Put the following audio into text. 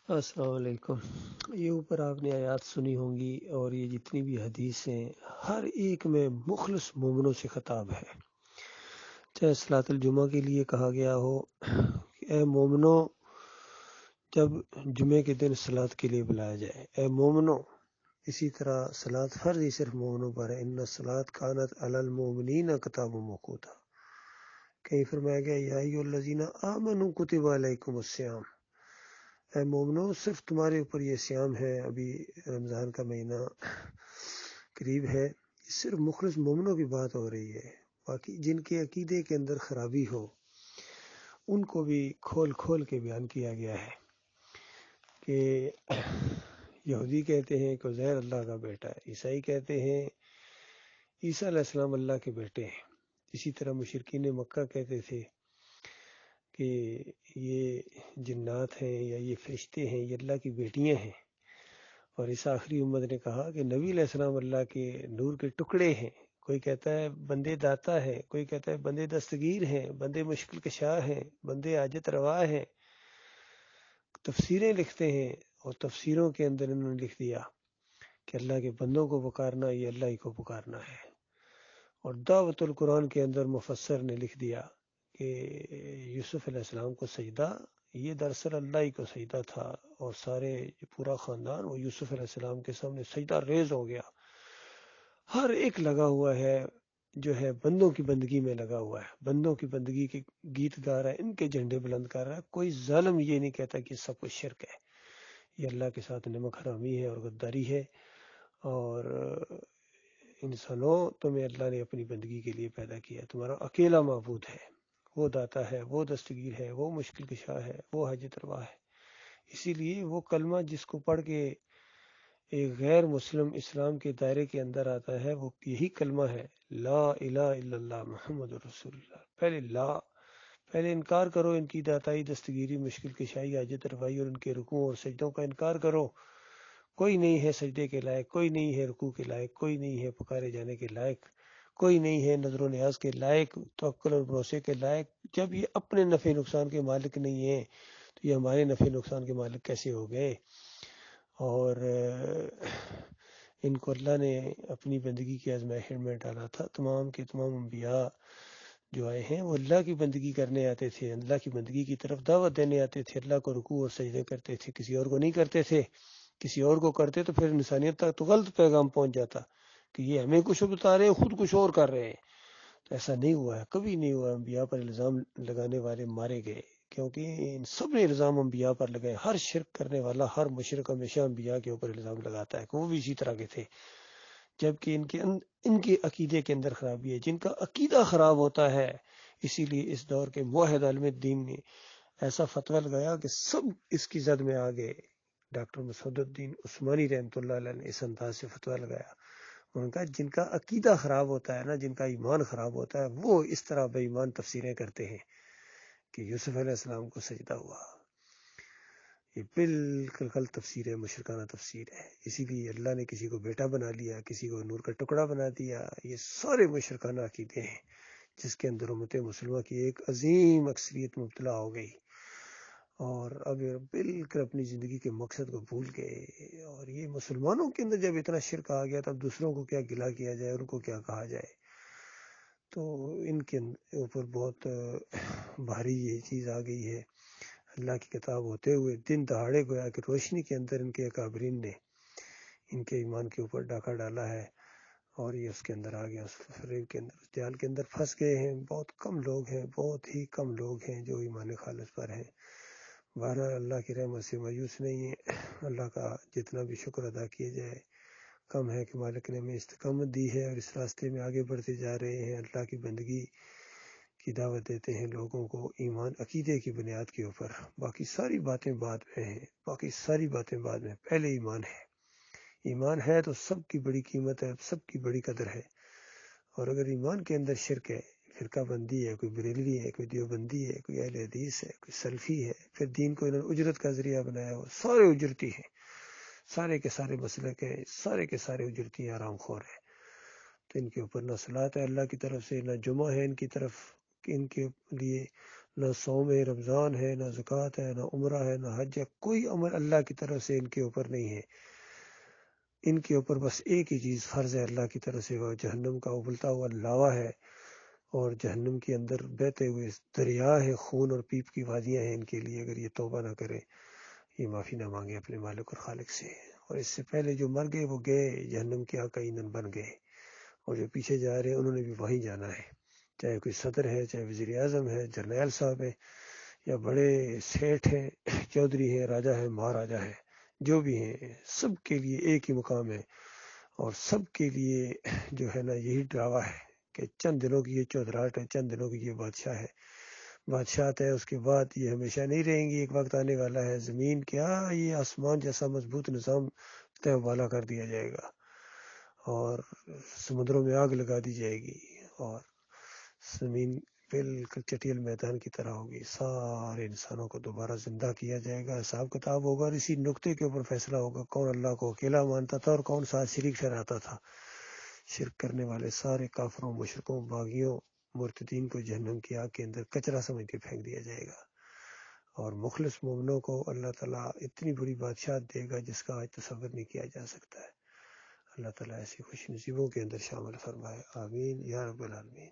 السلام علیکم۔ یہ اوپر آپ نے آیات سنی ہوں گی اور یہ جتنی بھی حدیث ہیں ہر ایک میں مخلص مومنوں سے خطاب ہے۔ چاہے صلاۃ الجمعہ کے لیے کہا گیا ہو کہ اے مومنوں، جب جمعے کے دن صلاۃ کے لیے بلایا جائے اے مومنوں، اسی طرح صلاۃ فرض ہی صرف مومنوں پر ہے۔ ان الصلاۃ کانت علی المؤمنین کتاب موقوتا، کہیں فرمایا گیا یا ایھا الذین آمنوا کتب علیکم الصیام، اے مومنو صرف تمہارے اوپر یہ صیام ہے۔ ابھی رمضان کا مہینہ قریب ہے، یہ صرف مخلص مومنوں کی بات ہو رہی ہے۔ باقی جن کے عقیدے کے اندر خرابی ہو ان کو بھی کھول کھول کے بیان کیا گیا ہے کہ یہودی کہتے ہیں کہ عزیر اللہ کا بیٹا ہے، عیسائی کہتے ہیں عیسیٰ علیہ السلام اللہ کے بیٹے ہیں، اسی طرح مشرکین مکہ کہتے تھے کہ یہ جنات ہیں یا یہ فرشتے ہیں، یہ اللہ کی بیٹیاں ہیں۔ اور اس آخری امت نے کہا کہ نبی علیہ السلام اللہ کے نور کے ٹکڑے ہیں۔ کوئی کہتا ہے بندے داتا ہے، کوئی کہتا ہے بندے دستگیر ہیں، بندے مشکل کشا ہیں، بندے حاجت روا ہیں۔ تفسیریں لکھتے ہیں اور تفسیروں کے اندر انہوں نے لکھ دیا کہ اللہ کے بندوں کو پکارنا یہ اللہ ہی کو پکارنا ہے۔ اور دعوت القرآن کے اندر مفسر نے لکھ دیا کہ یوسف علیہ السلام کو سجدہ یہ دراصل اللہ ہی کو سجدہ تھا، اور سارے پورا خاندان وہ یوسف علیہ السلام کے سامنے سجدہ ریز ہو گیا۔ ہر ایک لگا ہوا ہے جو ہے بندوں کی بندگی میں لگا ہوا ہے، بندوں کی بندگی کے گیت گا رہا ہے، ان کے جھنڈے بلند کر رہا ہے۔ کوئی ظالم یہ نہیں کہتا کہ سب کچھ شرک ہے، یہ اللہ کے ساتھ نمک حرامی ہے اور غداری ہے۔ اور انسانوں، تمہیں اللہ نے اپنی بندگی کے لیے پیدا کیا، تمہارا اکیلا معبود ہے، وہ داتا ہے، وہ دستگیر ہے، وہ مشکل کشا ہے، وہ حاجت روا ہے۔ اسی لیے وہ کلمہ جس کو پڑھ کے ایک غیر مسلم اسلام کے دائرے کے اندر آتا ہے، وہ یہی کلمہ ہے، لا الہ الا اللہ محمد رسول اللہ۔ پہلے انکار کرو ان کی داتائی، دستگیری، مشکل کشائی، حاجت روائی اور ان کے رکوع اور سجدوں کا انکار کرو۔ کوئی نہیں ہے سجدے کے لائق، کوئی نہیں ہے رکوع کے لائق، کوئی نہیں ہے پکارے جانے کے لائق، کوئی نہیں ہے نظر و نیاز کے لائق، توکل اور بھروسے کے لائق۔ جب یہ اپنے نفع نقصان کے مالک نہیں ہیں تو یہ ہمارے نفع نقصان کے مالک کیسے ہو گئے؟ اور ان کو اللہ نے اپنی بندگی کی آزمائش میں ڈالا تھا۔ تمام کے تمام انبیاء جو آئے ہیں وہ اللہ کی بندگی کرنے آتے تھے، اللہ کی بندگی کی طرف دعوت دینے آتے تھے، اللہ کو رکوع اور سجدے کرتے تھے، کسی اور کو نہیں کرتے تھے۔ کسی اور کو کرتے تو پھر انسانیت تک تو غلط پیغام پہنچ جاتا کہ یہ ہمیں کچھ بتا رہے ہیں، خود کچھ اور کر رہے ہیں۔ تو ایسا نہیں ہوا ہے، کبھی نہیں ہوا۔ انبیاء پر الزام لگانے والے مارے گئے، کیونکہ ان سب نے الزام انبیاء پر لگائے۔ ہر شرک کرنے والا، ہر مشرک ہمیشہ انبیاء کے اوپر الزام لگاتا ہے کہ وہ بھی اسی طرح کے تھے، جبکہ ان کے عقیدے کے اندر خرابی ہے۔ جن کا عقیدہ خراب ہوتا ہے، اسی لیے اس دور کے موحد عالم دین نے ایسا فتویٰ لگایا کہ سب اس کی زد میں آ گئے۔ ڈاکٹر مسعود الدین عثمانی رحمۃ اللہ علیہ نے اس انداز سے فتویٰ لگایا، ان کا جن کا عقیدہ خراب ہوتا ہے نا، جن کا ایمان خراب ہوتا ہے، وہ اس طرح بے ایمان تفسیریں کرتے ہیں کہ یوسف علیہ السلام کو سجدہ ہوا۔ یہ بالکل غلط تفسیر ہے، مشرکانہ تفسیر ہے۔ اسی لیے اللہ نے کسی کو بیٹا بنا لیا، کسی کو نور کا ٹکڑا بنا دیا۔ یہ سارے مشرکانہ عقیدے ہیں جس کے اندر امت مسلمہ کی ایک عظیم اکثریت مبتلا ہو گئی، اور اب بالکل اپنی زندگی کے مقصد کو بھول گئے۔ اور یہ مسلمانوں کے اندر جب اتنا شرک آ گیا، تب دوسروں کو کیا گلہ کیا جائے، ان کو کیا کہا جائے؟ تو ان کے اوپر بہت بھاری یہ چیز آ گئی ہے۔ اللہ کی کتاب ہوتے ہوئے دن دہاڑے گویا کہ روشنی کے اندر ان کے اکابرین نے ان کے ایمان کے اوپر ڈاکہ ڈالا ہے، اور یہ اس کے اندر آ گیا، اس فریب کے اندر، اس جال کے اندر پھنس گئے ہیں۔ بہت کم لوگ ہیں، بہت ہی کم لوگ ہیں جو ایمان خالص پر ہیں۔ بہرحال اللہ کی رحمت سے مایوس نہیں ہے، اللہ کا جتنا بھی شکر ادا کیا جائے کم ہے کہ مالک نے ہمیں استقامت دی ہے، اور اس راستے میں آگے بڑھتے جا رہے ہیں۔ اللہ کی بندگی کی دعوت دیتے ہیں لوگوں کو ایمان عقیدے کی بنیاد کے اوپر۔ باقی ساری باتیں بعد میں ہیں، باقی ساری باتیں بعد میں، پہلے ایمان ہے۔ ایمان ہے تو سب کی بڑی قیمت ہے، سب کی بڑی قدر ہے۔ اور اگر ایمان کے اندر شرک ہے، فرقہ بندی ہے، کوئی بریلوی ہے، کوئی دیوبندی ہے، کوئی اہل حدیث ہے، کوئی سلفی ہے، پھر دین کو انہوں نے اجرت کا ذریعہ بنایا ہوا، سارے اجرتی ہیں، سارے کے سارے مسلک ہیں، سارے کے سارے اجرتی آرام خور ہیں۔ تو ان کے اوپر نہ صلاۃ ہے اللہ کی طرف سے، نہ جمعہ ہے ان کی طرف، ان کے لیے نہ صوم رمضان ہے، نہ زکوٰۃ ہے، نہ عمرہ ہے، نہ حج ہے، کوئی عمل اللہ کی طرف سے ان کے اوپر نہیں ہے۔ ان کے اوپر بس ایک ہی چیز فرض ہے اللہ کی طرف سے، وہ جہنم کا ابلتا ہوا لاوا ہے، اور جہنم کے اندر بہتے ہوئے دریا ہے، خون اور پیپ کی وادیاں ہیں ان کے لیے، اگر یہ توبہ نہ کریں، یہ معافی نہ مانگے اپنے مالک اور خالق سے۔ اور اس سے پہلے جو مر گئے وہ گئے جہنم کے آقا ایندھن بن گئے، اور جو پیچھے جا رہے ہیں انہوں نے بھی وہیں جانا ہے، چاہے کوئی صدر ہے، چاہے وزیر اعظم ہے، جرنیل صاحب ہے، یا بڑے سیٹھ ہیں، چودھری ہیں، راجہ ہیں، مہاراجہ ہیں، جو بھی ہیں، سب کے لیے ایک ہی مقام ہے، اور سب کے لیے جو ہے نا یہی ڈراوا ہے کہ چند دنوں کی یہ چودراہٹ ہے، چند دنوں کی یہ بادشاہت ہے، اس کے بعد یہ ہمیشہ نہیں رہیں گی، ایک وقت آنے والا ہے زمین کیا یہ آسمان جیسا مضبوط نظام طے والا کر دیا جائے گا، اور سمندروں میں آگ لگا دی جائے گی، اور زمین بالکل چٹیل میدان کی طرح ہوگی، سارے انسانوں کو دوبارہ زندہ کیا جائے گا، حساب کتاب ہوگا، اور اسی نقطے کے اوپر فیصلہ ہوگا کون اللہ کو اکیلا مانتا تھا اور کون ساتھ شریک ٹھہراتا تھا۔ شرک کرنے والے سارے کافروں، مشرکوں، باغیوں، مرتدین کو جہنم کی آگ کے اندر کچرا سمجھ کے پھینک دیا جائے گا، اور مخلص مومنوں کو اللہ تعالیٰ اتنی بڑی بادشاہت دے گا جس کا آج تصور نہیں کیا جا سکتا ہے۔ اللہ تعالیٰ ایسی خوش نصیبوں کے اندر شامل فرمائے، آمین یا رب العالمین۔